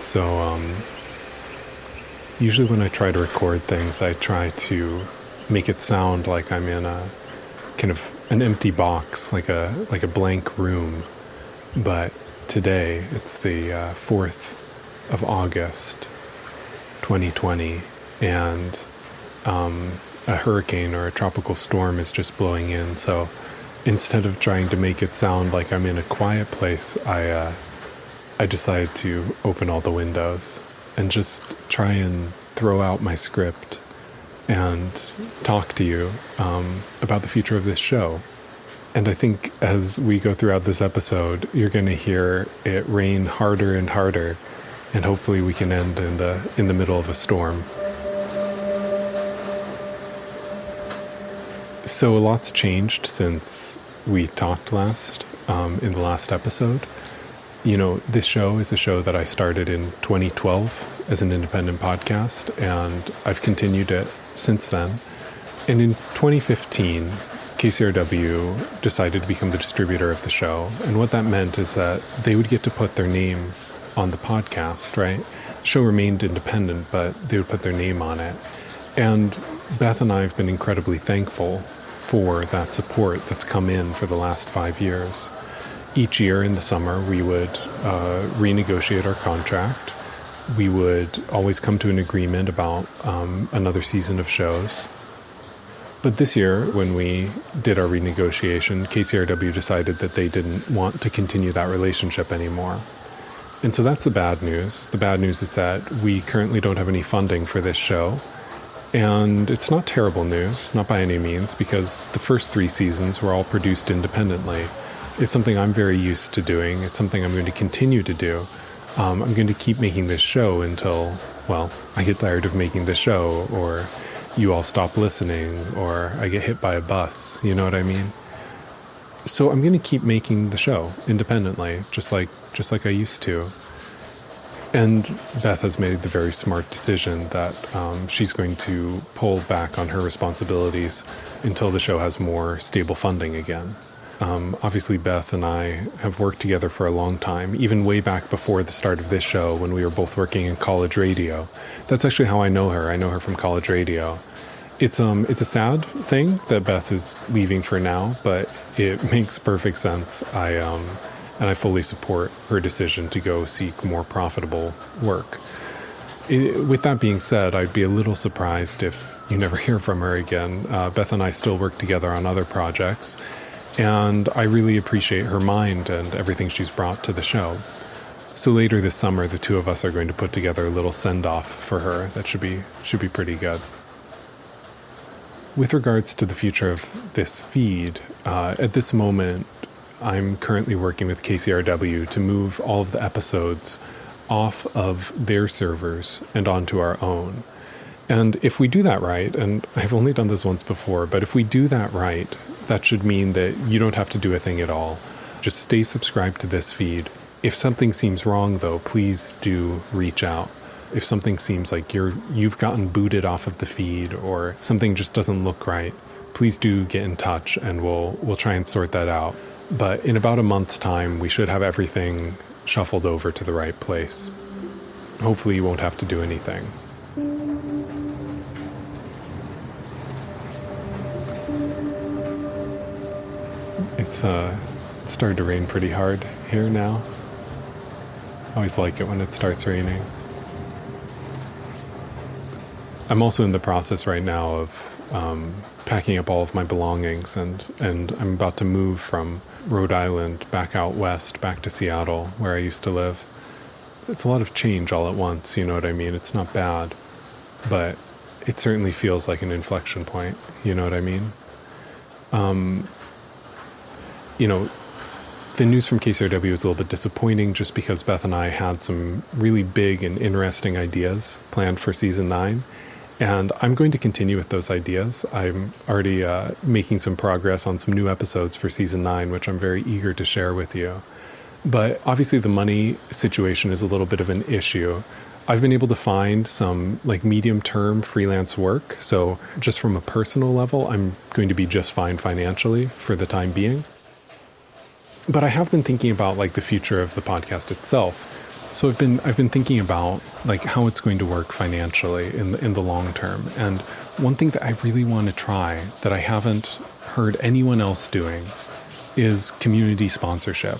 So usually when I try to record things, I try to make it sound like I'm in a kind of an empty box, like a blank room. But today, it's the 4th of August, 2020, and a hurricane or a tropical storm is just blowing in. So instead of trying to make it sound like I'm in a quiet place, I decided to open all the windows and just try and throw out my script and talk to you about the future of this show. And I think as we go throughout this episode, you're going to hear it rain harder and harder, and hopefully we can end in the middle of a storm. So a lot's changed since we talked last, in the last episode. You know, this show is a show that I started in 2012 as an independent podcast, and I've continued it since then. And in 2015, KCRW decided to become the distributor of the show. And what that meant is that they would get to put their name on the podcast, right? The show remained independent, but they would put their name on it. And Beth and I have been incredibly thankful for that support that's come in for the last 5 years. Each year in the summer, we would renegotiate our contract. We would always come to an agreement about another season of shows. But this year, when we did our renegotiation, KCRW decided that they didn't want to continue that relationship anymore. And so that's the bad news. The bad news is that we currently don't have any funding for this show. And it's not terrible news, not by any means, because the first 3 seasons were all produced independently. It's something I'm very used to doing. It's something I'm going to continue to do. I'm going to keep making this show until, well, I get tired of making the show, or you all stop listening, or I get hit by a bus. You know what I mean? So I'm going to keep making the show independently, just like I used to. And Beth has made the very smart decision that she's going to pull back on her responsibilities until the show has more stable funding again. Obviously, Beth and I have worked together for a long time, even way back before the start of this show when we were both working in college radio. That's actually how I know her. I know her from college radio. It's a sad thing that Beth is leaving for now, but it makes perfect sense. And I fully support her decision to go seek more profitable work. With that being said, I'd be a little surprised if you never hear from her again. Beth and I still work together on other projects, and I really appreciate her mind and everything she's brought to the show. So later this summer, the two of us are going to put together a little send-off for her that should be pretty good. With regards to the future of this feed, at this moment, I'm currently working with KCRW to move all of the episodes off of their servers and onto our own. And if we do that right, and I've only done this once before, but if we do that right, that should mean that you don't have to do a thing at all. Just stay subscribed to this feed. If something seems wrong, though, please do reach out. If something seems like you've gotten booted off of the feed or something just doesn't look right, please do get in touch and we'll try and sort that out. But in about a month's time, we should have everything shuffled over to the right place. Hopefully you won't have to do anything. It's started to rain pretty hard here now. I always like it when it starts raining. I'm also in the process right now of packing up all of my belongings, and I'm about to move from Rhode Island back out west, back to Seattle, where I used to live. It's a lot of change all at once, you know what I mean? It's not bad, but it certainly feels like an inflection point, you know what I mean? The news from KCRW was a little bit disappointing just because Beth and I had some really big and interesting ideas planned for season 9. And I'm going to continue with those ideas. I'm already making some progress on some new episodes for season 9, which I'm very eager to share with you. But obviously the money situation is a little bit of an issue. I've been able to find some medium-term freelance work. So just from a personal level, I'm going to be just fine financially for the time being. But I have been thinking about the future of the podcast itself. So I've been thinking about like how it's going to work financially in the long term. And one thing that I really want to try that I haven't heard anyone else doing is community sponsorship,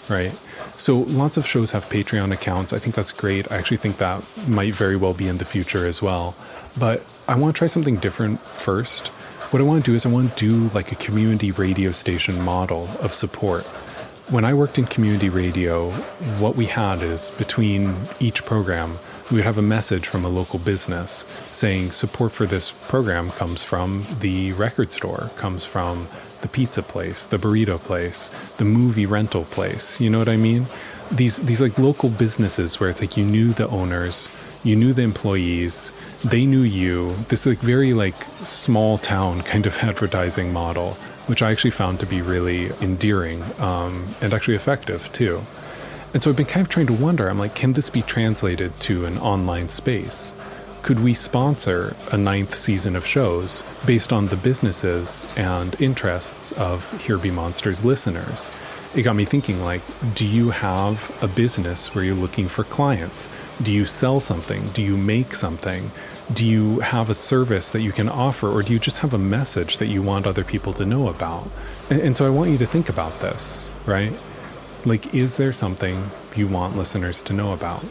right? So lots of shows have Patreon accounts. I think that's great. I actually think that might very well be in the future as well. But I want to try something different first. What I want to do is I want to do like a community radio station model of support. When I worked in community radio, what we had is between each program, we would have a message from a local business saying support for this program comes from the record store, comes from the pizza place, the burrito place, the movie rental place. You know what I mean? These like local businesses where it's like you knew the owners, you knew the employees, they knew you. This like very like small town kind of advertising model, which I actually found to be really endearing and actually effective too. And so I've been kind of trying to wonder, I'm like, can this be translated to an online space? Could we sponsor a 9th season of shows based on the businesses and interests of Here Be Monsters listeners? It got me thinking, like, do you have a business where you're looking for clients? Do you sell something? Do you make something? Do you have a service that you can offer, or do you just have a message that you want other people to know about? And so I want you to think about this, right? Like, is there something you want listeners to know about?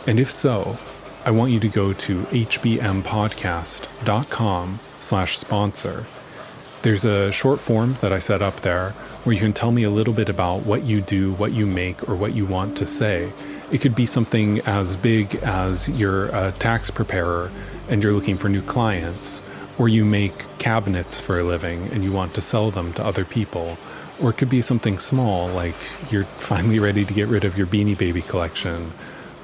And if so, I want you to go to hbmpodcast.com/sponsor. There's a short form that I set up there where you can tell me a little bit about what you do, what you make, or what you want to say. It could be something as big as you're a tax preparer and you're looking for new clients, or you make cabinets for a living and you want to sell them to other people. Or it could be something small, like you're finally ready to get rid of your Beanie Baby collection,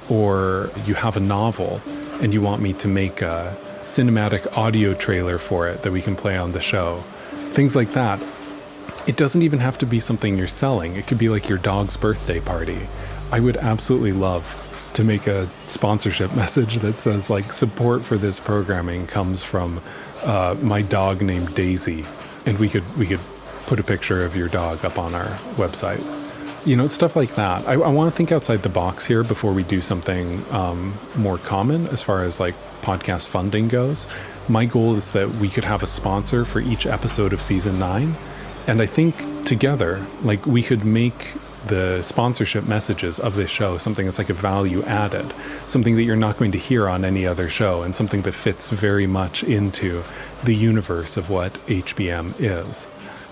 or you have a novel and you want me to make a cinematic audio trailer for it that we can play on the show. Things like that. It doesn't even have to be something you're selling. It could be like your dog's birthday party. I would absolutely love to make a sponsorship message that says like support for this programming comes from my dog named Daisy, and we could put a picture of your dog up on our website. You know, stuff like that. I want to think outside the box here before we do something more common as far as like podcast funding goes. My goal is that we could have a sponsor for each episode of season 9. And I think together, like we could make the sponsorship messages of this show something that's like a value added, something that you're not going to hear on any other show, and something that fits very much into the universe of what HBM is.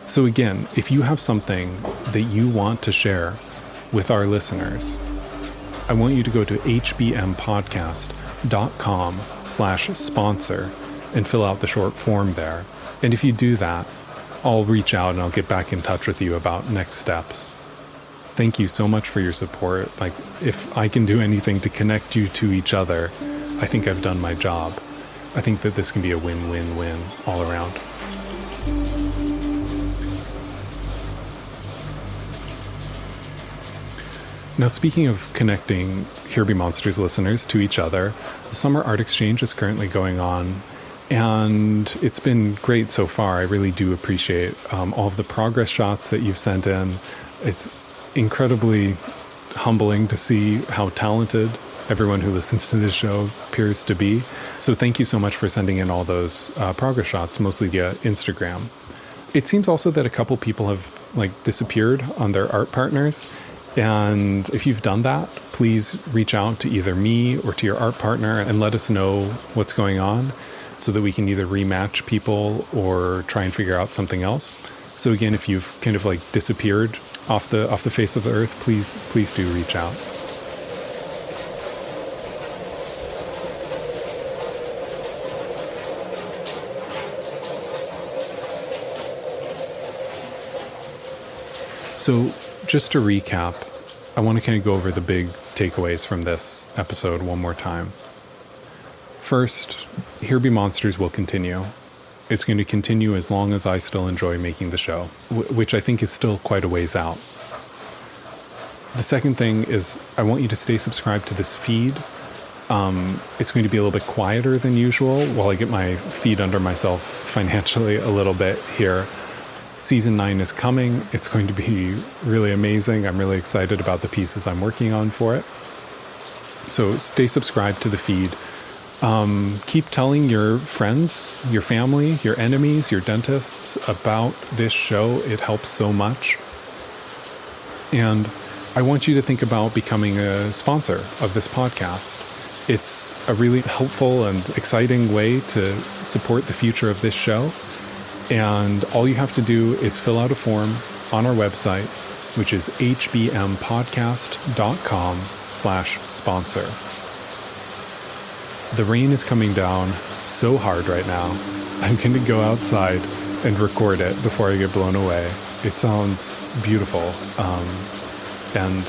So again, if you have something that you want to share with our listeners, I want you to go to hbmpodcast.com/sponsor and fill out the short form there. And if you do that, I'll reach out and I'll get back in touch with you about next steps. Thank you so much for your support. Like, if I can do anything to connect you to each other, I think I've done my job. I think that this can be a win-win-win all around. Now, speaking of connecting Here Be Monsters listeners to each other, the Summer Art Exchange is currently going on, and it's been great so far. I really do appreciate all of the progress shots that you've sent in. It's incredibly humbling to see how talented everyone who listens to this show appears to be. So thank you so much for sending in all those progress shots, mostly via Instagram. It seems also that a couple people have like disappeared on their art partners. And if you've done that, please reach out to either me or to your art partner and let us know what's going on so that we can either rematch people or try and figure out something else. So again, if you've kind of like disappeared off the face of the earth, please do reach out. So just to recap, I want to kind of go over the big takeaways from this episode one more time. First, Here Be Monsters will continue. It's going to continue as long as I still enjoy making the show, which I think is still quite a ways out. The second thing is I want you to stay subscribed to this feed. It's going to be a little bit quieter than usual while I get my feet under myself financially a little bit here. Season 9 is coming. It's going to be really amazing. I'm really excited about the pieces I'm working on for it. So stay subscribed to the feed. Keep telling your friends, your family, your enemies, your dentists about this show. It helps so much. And I want you to think about becoming a sponsor of this podcast. It's a really helpful and exciting way to support the future of this show. And all you have to do is fill out a form on our website, which is hbmpodcast.com/sponsor. The rain is coming down so hard right now. I'm going to go outside and record it before I get blown away. It sounds beautiful. And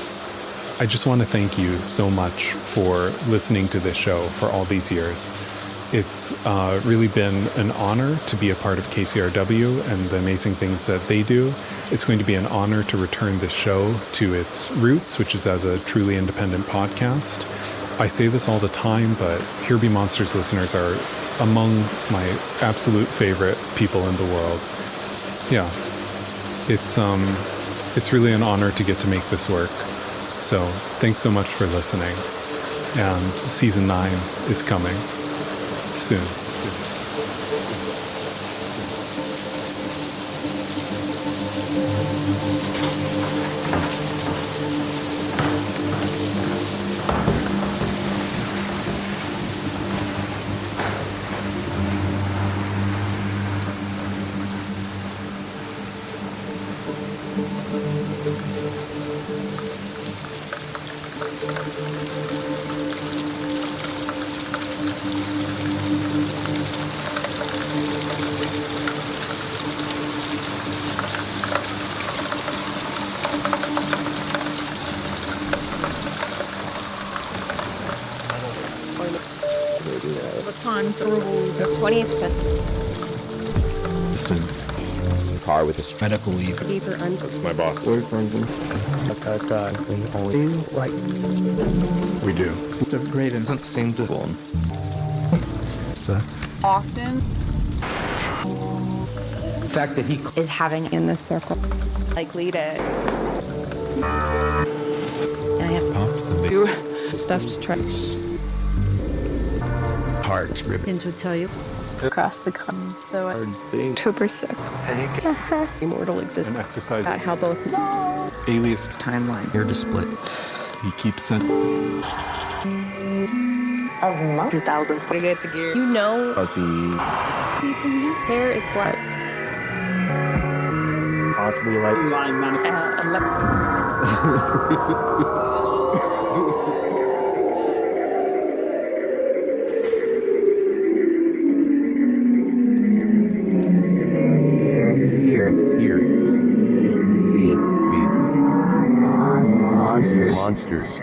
I just want to thank you so much for listening to this show for all these years. It's really been an honor to be a part of KCRW and the amazing things that they do. It's going to be an honor to return this show to its roots, which is as a truly independent podcast. I say this all the time, but Here Be Monsters listeners are among my absolute favorite people in the world. Yeah, it's really an honor to get to make this work. So thanks so much for listening. And season 9 is coming soon. The 20th century. Distance. Car with a medical leave. Deeper uncertainty. My boss. We do. It's a great and doesn't seem to one. Often The fact that he is having in this circle. Likely to. And I have to pops the big do stuff to try. heart ribbon. Didn't would tell you. Across the continent. So October 6th. Immortal existence. An exercise. About how both Alias timeline. Here to split. he keeps sending. 2000. Pretty good the gear. You know. Fuzzy. His hair is black. Possibly like Here. Monsters.